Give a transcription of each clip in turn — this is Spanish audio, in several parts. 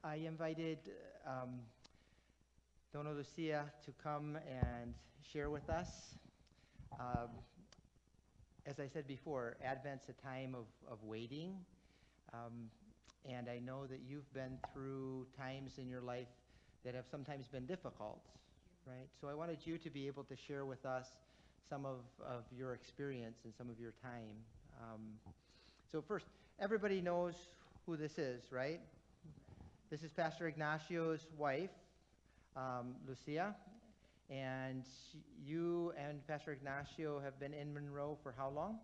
I invited Dona Lucia to come and share with us. Um, as I said before, Advent's a time of waiting. And I know that you've been through times in your life that have sometimes been difficult, right? So I wanted you to be able to share with us some of your experience and some of your time. So first, everybody knows who this is, right? This is Pastor Ignacio's wife, Lucia. And you and Pastor Ignacio have been in Monroe for how long?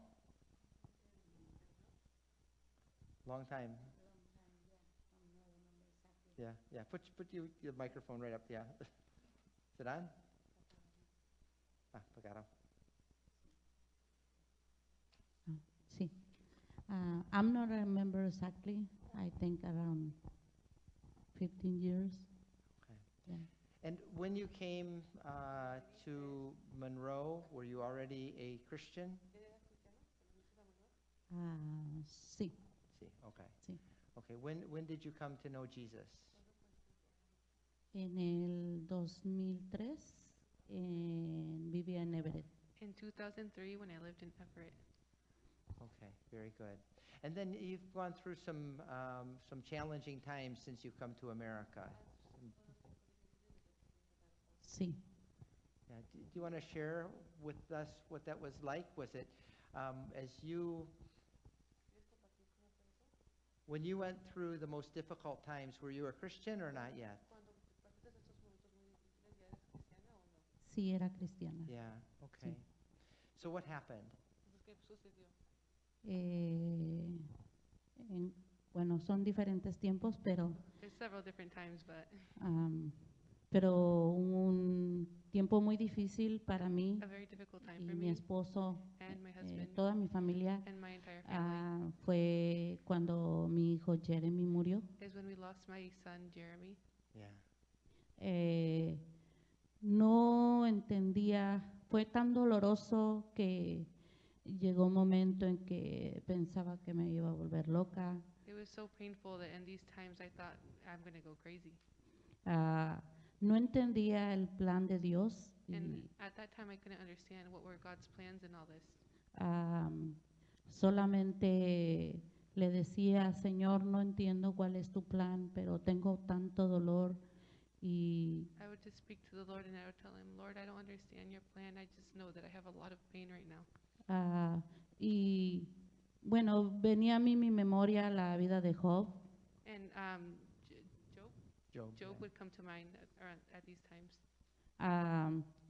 Long time. Yeah. Put your microphone right up. Yeah. Is it on? Pagaro. Sí. I'm not remember exactly. I think around 15 years. Okay. Yeah. And when you came to Monroe, were you already a Christian? Sí. Sí. Okay. Sí. Okay. When did you come to know Jesus? En el 2003 vivía en Everett. In 2003, when I lived in Everett. Okay, very good. And then you've gone through some challenging times since you've come to America. Sí. Yeah. Do you want to share with us what that was like? Was it when you went through the most difficult times, were you a Christian or not yet? Sí, era cristiana. Yeah, okay. So what happened? Bueno, son diferentes tiempos, pero There's several different times, pero un tiempo muy difícil para mí a very difficult time y for mi me esposo, and my husband toda mi familia. and my entire family. Fue cuando mi hijo Jeremy murió. Is when we lost my son Jeremy. Yeah. No entendía, fue tan doloroso que llegó un momento en que pensaba que me iba a volver loca. It was so painful that in these times I thought I'm going to go crazy. No entendía el plan de Dios. And at that time I couldn't understand what were God's plans in all this. Solamente le decía, Señor, no entiendo cuál es tu plan, pero tengo tanto dolor. Y I would just speak to the Lord and I would tell him, Lord, I don't understand your plan. I just know that I have a lot of pain right now. Y bueno, venía a mí mi memoria la vida de Job. And Job Yeah. would come to mind at these times.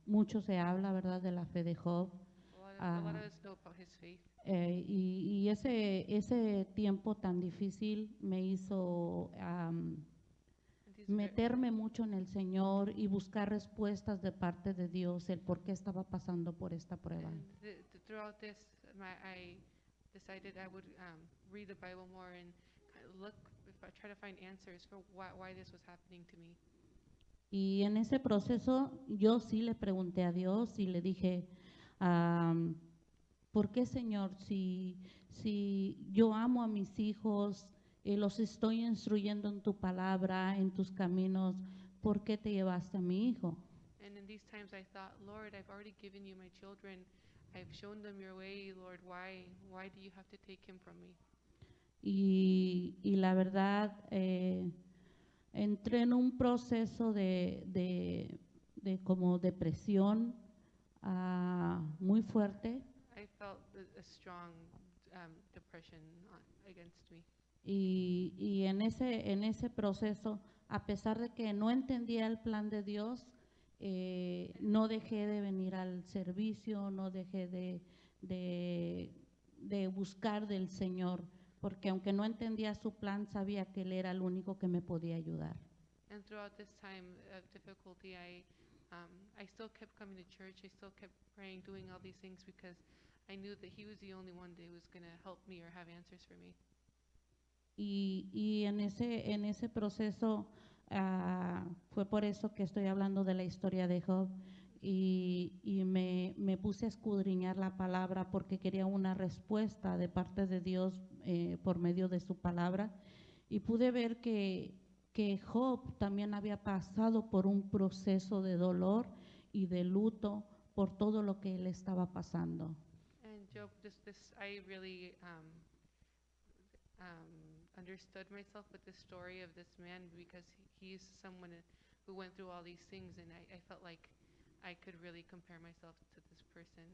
Mucho se habla, ¿verdad?, de la fe de Job. A lot of us know about his faith. Y ese tiempo tan difícil me hizo meterme mucho en el Señor y buscar respuestas de parte de Dios, el por qué estaba pasando por esta prueba. Throughout this, I decided I would read the Bible more and try to find answers for why this was happening to me. Y en ese proceso yo sí le pregunté a Dios y le dije, ¿por qué, Señor, si yo amo a mis hijos, los estoy instruyendo en tu palabra, en tus caminos, ¿por qué te llevaste a mi hijo? And in these times I thought, Lord, I've already given you my children. I've shown them your way, Lord. Why do you have to take him from me? Y la verdad, entré en un proceso de como depresión muy fuerte. I felt a strong depression against me. Y en ese proceso, a pesar de que no entendía el plan de Dios, no dejé de venir al servicio, no dejé de buscar del Señor, porque aunque no entendía su plan, sabía que Él era el único que me podía ayudar. And throughout this time of difficulty, I still kept coming to church. I still kept praying, doing all these things because I knew that He was the only one that was going to help me or have answers for me. Y en ese proceso fue por eso que estoy hablando de la historia de Job y me puse a escudriñar la palabra porque quería una respuesta de parte de Dios por medio de su palabra y pude ver que que Job también había pasado por un proceso de dolor y de luto por todo lo que él estaba pasando. And Job, I really understood myself with the story of this man because he's someone who went through all these things, and I felt like I could really compare myself to this person.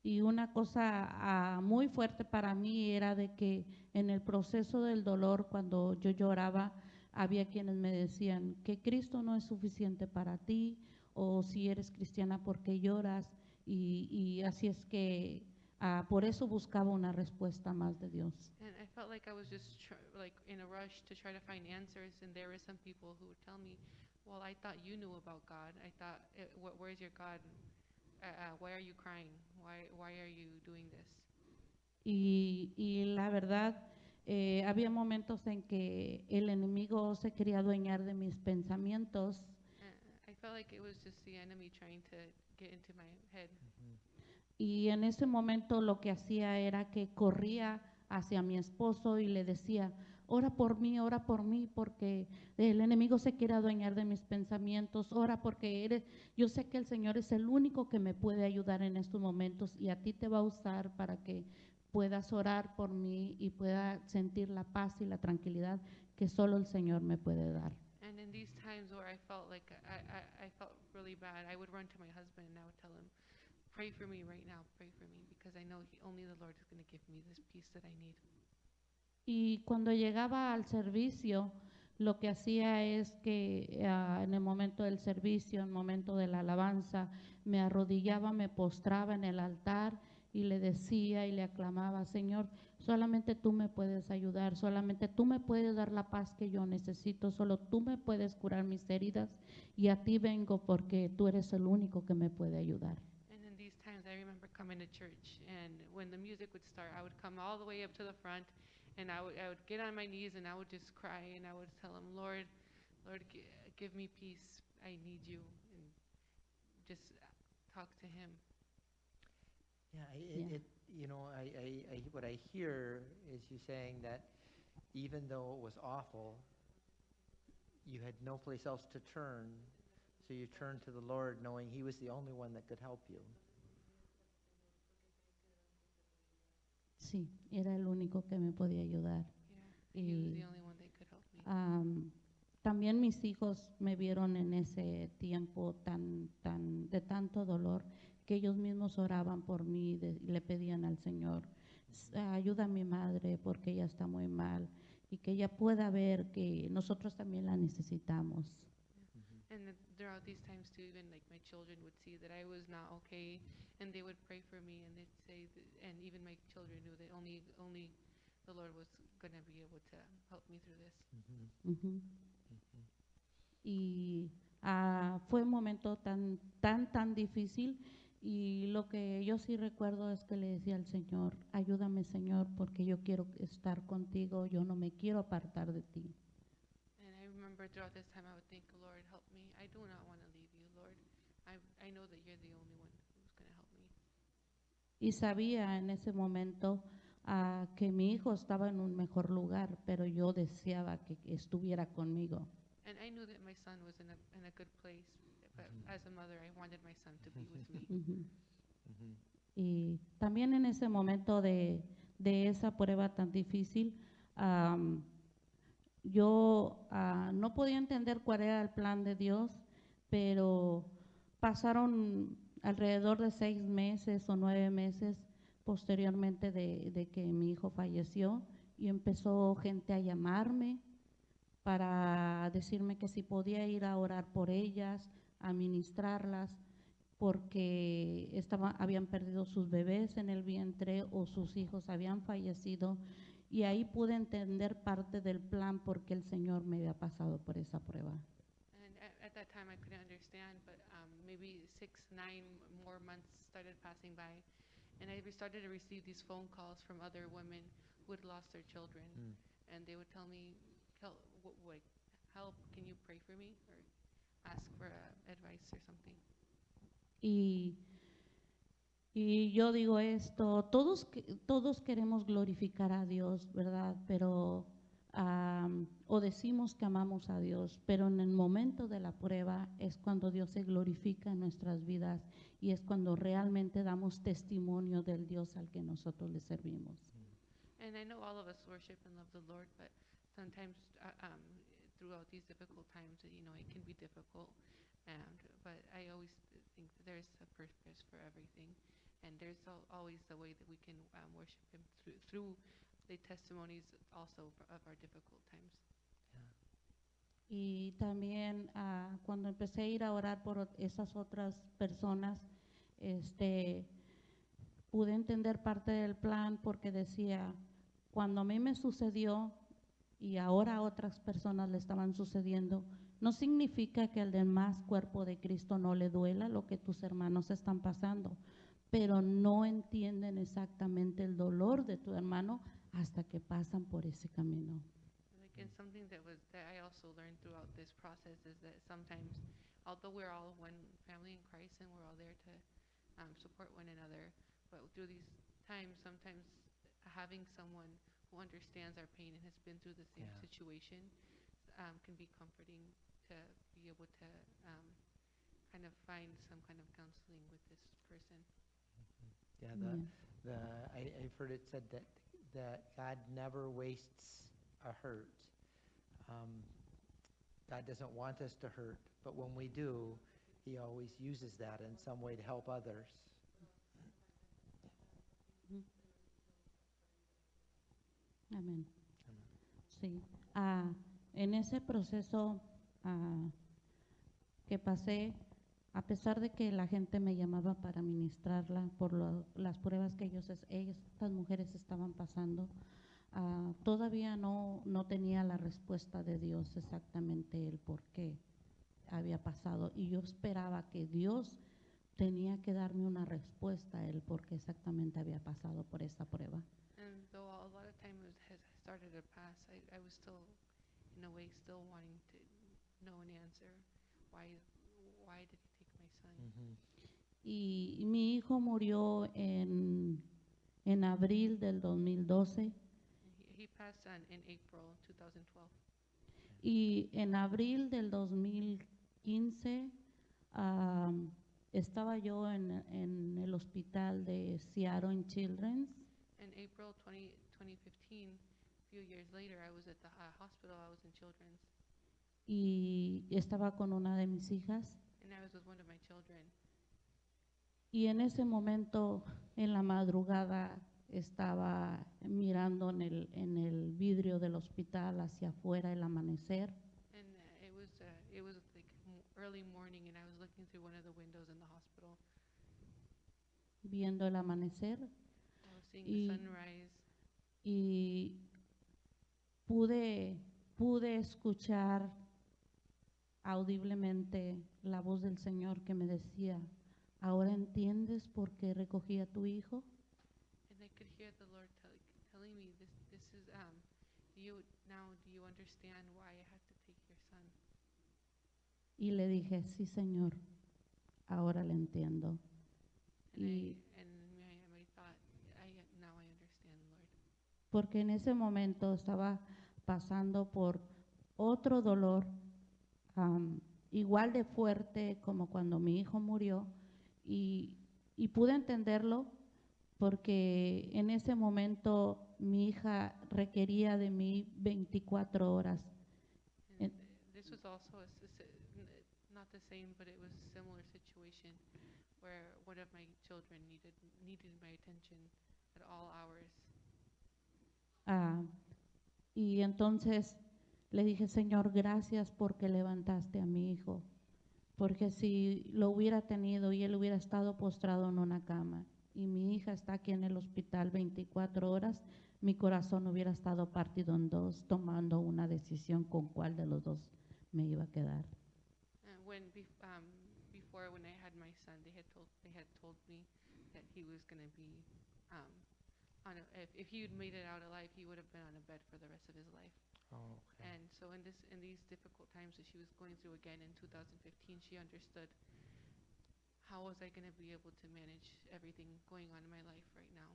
Y una cosa muy fuerte para mí era de que en el proceso del dolor, cuando yo lloraba, había quienes me decían que Cristo no es suficiente para ti, o si eres cristiana, ¿por qué lloras? Y así es que por eso buscaba una respuesta más de Dios. And I felt like I was just like in a rush to try to find answers, and there were some people who would tell me, "Well, I thought you knew about God. I thought, where's your God? Why are you crying? Why are you doing this?" Y la verdad, había momentos en que el enemigo se quería adueñar de mis pensamientos. I felt like it was just the enemy trying to get into my head. Y en ese momento lo que hacía era que corría hacia mi esposo y le decía, ora por mí, porque el enemigo se quiere adueñar de mis pensamientos, ora porque yo sé que el Señor es el único que me puede ayudar en estos momentos y a ti te va a usar para que puedas orar por mí y pueda sentir la paz y la tranquilidad que solo el Señor me puede dar. And in these times where I felt like I felt really bad, I would run to my husband and I would tell him, pray for me right now, pray for me, because I know only the Lord is going to give me this peace that I need. Y cuando llegaba al servicio, lo que hacía es que en el momento del servicio, en el momento de la alabanza, me arrodillaba, me postraba en el altar y le decía y le aclamaba, Señor, solamente tú me puedes ayudar, solamente tú me puedes dar la paz que yo necesito, solo tú me puedes curar mis heridas y a ti vengo porque tú eres el único que me puede ayudar. And in these times, I remember coming to church, and when the music would start, I would come all the way up to the front, and I would get on my knees, and I would just cry, and I would tell him, Lord, give me peace. I need you, and just talk to him. Yeah, what I hear is you saying that even though it was awful, you had no place else to turn, so you turned to the Lord knowing He was the only one that could help you. Sí, era el único que me podía ayudar. Yeah, he was the Y only one that could help me. también mis hijos me vieron en ese tiempo de tanto dolor que ellos mismos oraban por mí, le pedían al Señor, ayuda a mi madre porque ella está muy mal y que ella pueda ver que nosotros también la necesitamos. And throughout these times too, even like my children would see that I was not okay, and they would pray for me, and they'd say, and even my children knew that only the Lord was going to be able to help me through this. Ujú. Y fue un momento tan difícil y lo que yo sí recuerdo es que le decía al Señor, ayúdame Señor porque yo quiero estar contigo, yo no me quiero apartar de ti. And I remember throughout this time I would think, Lord, help me. I do not want to leave you, Lord. I know that you're the only one who's going to help me. Y sabía en ese momento que mi hijo estaba en un mejor lugar, pero yo deseaba que estuviera conmigo. And I knew that my son was in a good place, but as a mother, I wanted my son to be with me. Ujú. Y también en ese momento de esa prueba tan difícil, yo no podía entender cuál era el plan de Dios, pero pasaron alrededor de 6 meses o 9 meses posteriormente de que mi hijo falleció y empezó gente a llamarme para decirme que si podía ir a orar por ellas, a ministrarlas, porque habían perdido sus bebés en el vientre o sus hijos habían fallecido, y ahí pude entender parte del plan porque el Señor me había pasado por esa prueba. And at that time, I couldn't understand, but maybe 6, 9 more months started passing by, and I started to receive these phone calls from other women who had lost their children, and they would tell me, help, can you pray for me, or ask for advice or something. Y yo digo esto, todos queremos glorificar a Dios, ¿verdad? Pero o decimos que amamos a Dios, pero en el momento de la prueba es cuando Dios se glorifica en nuestras vidas y es cuando realmente damos testimonio del Dios al que nosotros le servimos. And I know all of us worship and love the Lord, but sometimes throughout these difficult times, you know, it can be difficult. But I always think that there's a purpose for everything, and there's always a way that we can worship Him through the testimonies also of our difficult times. Y también cuando empecé a ir a orar por esas otras personas, pude entender parte del plan porque decía, cuando a mí me sucedió y ahora a otras personas le estaban sucediendo, no significa que al demás cuerpo de Cristo no le duela lo que tus hermanos están pasando, pero no entienden exactamente el dolor de tu hermano hasta que pasan por ese camino. Like, and something that I also learned throughout this process is that sometimes, although we're all one family in Christ and we're all there to support one another, but through these times, sometimes having someone who understands our pain and has been through the same Yeah. situation can be comforting to be able to kind of find some kind of counseling with this person. Yeah, Amen. I've heard it said that God never wastes a hurt. God doesn't want us to hurt, but when we do, He always uses that in some way to help others. Amén. Sí. En ese proceso que pasé, a pesar de que la gente me llamaba para ministrarla por las pruebas que estas mujeres estaban pasando, todavía no tenía la respuesta de Dios exactamente el por qué había pasado. Y yo esperaba que Dios tenía que darme una respuesta el por qué exactamente había pasado por esa prueba. And though a lot of time has started to pass, I was still, in a way, still wanting to know an answer. Why did He take my son? Mhm. Y mi hijo murió en abril del 2012 He passed on in April 2012. y en abril del 2015 estaba yo en el hospital de Seattle Children's In April 2015, a few years later, I was at the hospital. I was in Children's, y estaba con una de mis hijas and I was with one of my children. y en ese momento en la madrugada estaba mirando en el vidrio del hospital hacia afuera el amanecer And it was like early morning, and I was looking through one of the windows in the hospital. viendo el amanecer I was seeing Y- the sunrise, y pude escuchar audiblemente la voz del Señor que me decía, ¿ahora entiendes por qué recogí a tu hijo? and I could hear the Lord telling me, "This is you now. Do you understand why I had to take your son?" Y le dije, sí, Señor, ahora le entiendo. And Y my thought, now I understand, Lord. porque en ese momento estaba pasando por otro dolor igual de fuerte como cuando mi hijo murió y pude entenderlo porque en ese momento mi hija requería de mí 24 horas. And And- this was also not the same, but it was a similar situation where one of my children needed my attention at all hours. Y entonces le dije, Señor, gracias porque levantaste a mi hijo, porque si lo hubiera tenido y él hubiera estado postrado en una cama y mi hija está aquí en el hospital 24 horas, mi corazón hubiera estado partido en dos, tomando una decisión con cuál de los dos me iba a quedar. Before, when I had my son, they had told me that he was going to be if he had made it out alive, he would have been on a bed for the rest of his life. Oh, okay. And so in these difficult times that she was going through again in 2015, she understood, how was I going to be able to manage everything going on in my life right now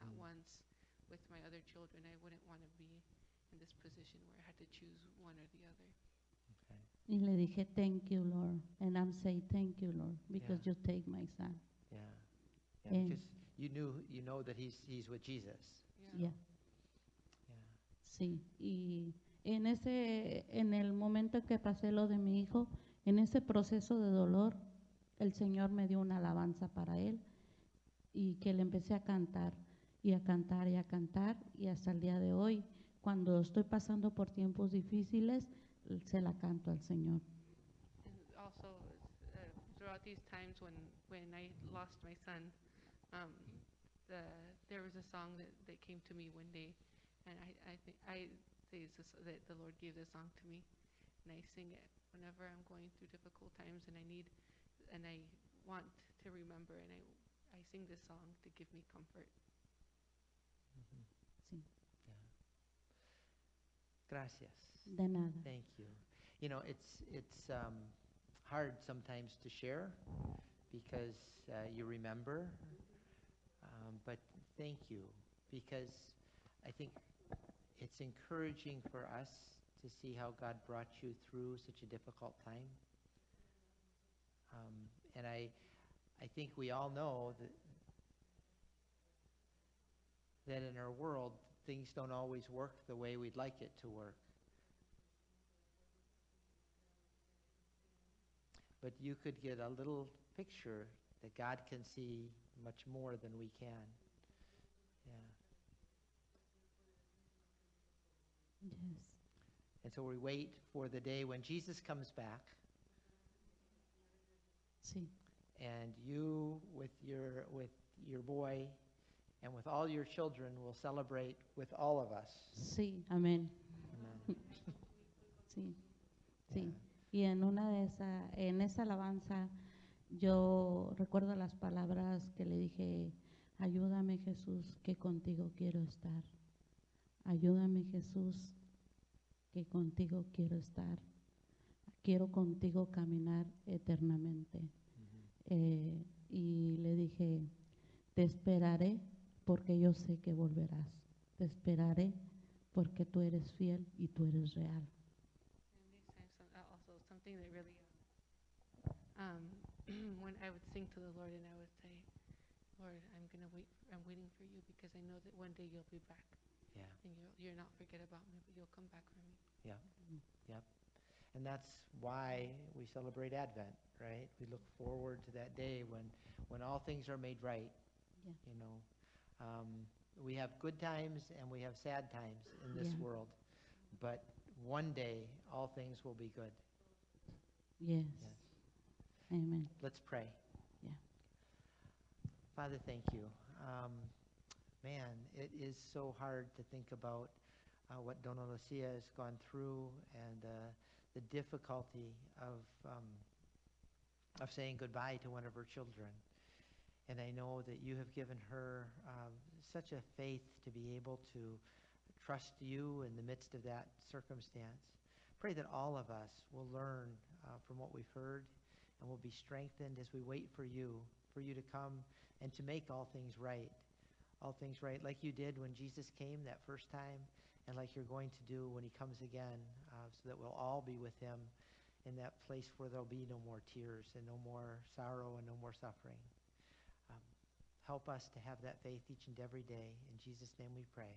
at Mhm. once with my other children? I wouldn't want to be in this position where I had to choose one or the other. Okay. Y le dije, thank you, Lord. And I'm saying, thank you, Lord, because Yeah. you take my son. Yeah. Yeah, And- because you know that he's with Jesus. Yeah. Yeah. Sí, y en el momento que pasé lo de mi hijo, en ese proceso de dolor, el Señor me dio una alabanza para él y que le empecé a cantar y a cantar y a cantar y hasta el día de hoy, cuando estoy pasando por tiempos difíciles, se la canto al Señor. And also, throughout these times when I lost my son, um, there was a song that came to me one day, and I think that the Lord gave this song to me, and I sing it whenever I'm going through difficult times, and I want to remember, and I sing this song to give me comfort. Mhm. Sí, Yeah. Gracias. de nada. Thank you. You know, it's hard sometimes to share because you remember, but thank you, because I think it's encouraging for us to see how God brought you through such a difficult time. And I think we all know that in our world, things don't always work the way we'd like it to work. But you could get a little picture that God can see much more than we can. Yeah. Yes. And so we wait for the day when Jesus comes back, Sí, and you with your boy and with all your children will celebrate with all of us. sí, amén. Amen. Sí, Yeah. sí. Y en esa alabanza, yo recuerdo las palabras que le dije, ayúdame Jesús, que contigo quiero estar. Ayúdame Jesús, que contigo quiero estar. Quiero contigo caminar eternamente. Mhm. Y le dije, te esperaré porque yo sé que volverás. Te esperaré porque tú eres fiel y tú eres real. And these times, also something that really, when I would sing to the Lord and I would say, Lord, I'm waiting for you because I know that one day you'll be back Yeah. and you're not forget about me, but you'll come back for me. Yeah. Yep. And that's why we celebrate Advent, right? We look forward to that day when all things are made right. Yeah. You know, we have good times and we have sad times in this Yeah. world, but one day all things will be good. Yes. Yes. Amen. Let's pray. Yeah. Father, thank you. Man, it is so hard to think about what Dona Lucia has gone through and the difficulty of saying goodbye to one of her children. And I know that you have given her such a faith to be able to trust you in the midst of that circumstance. Pray that all of us will learn from what we've heard and will be strengthened as we wait for you to come and to make all things right. All things right, like you did when Jesus came that first time, and like you're going to do when he comes again, so that we'll all be with him in that place where there'll be no more tears and no more sorrow and no more suffering. Help us to have that faith each and every day. In Jesus' name we pray.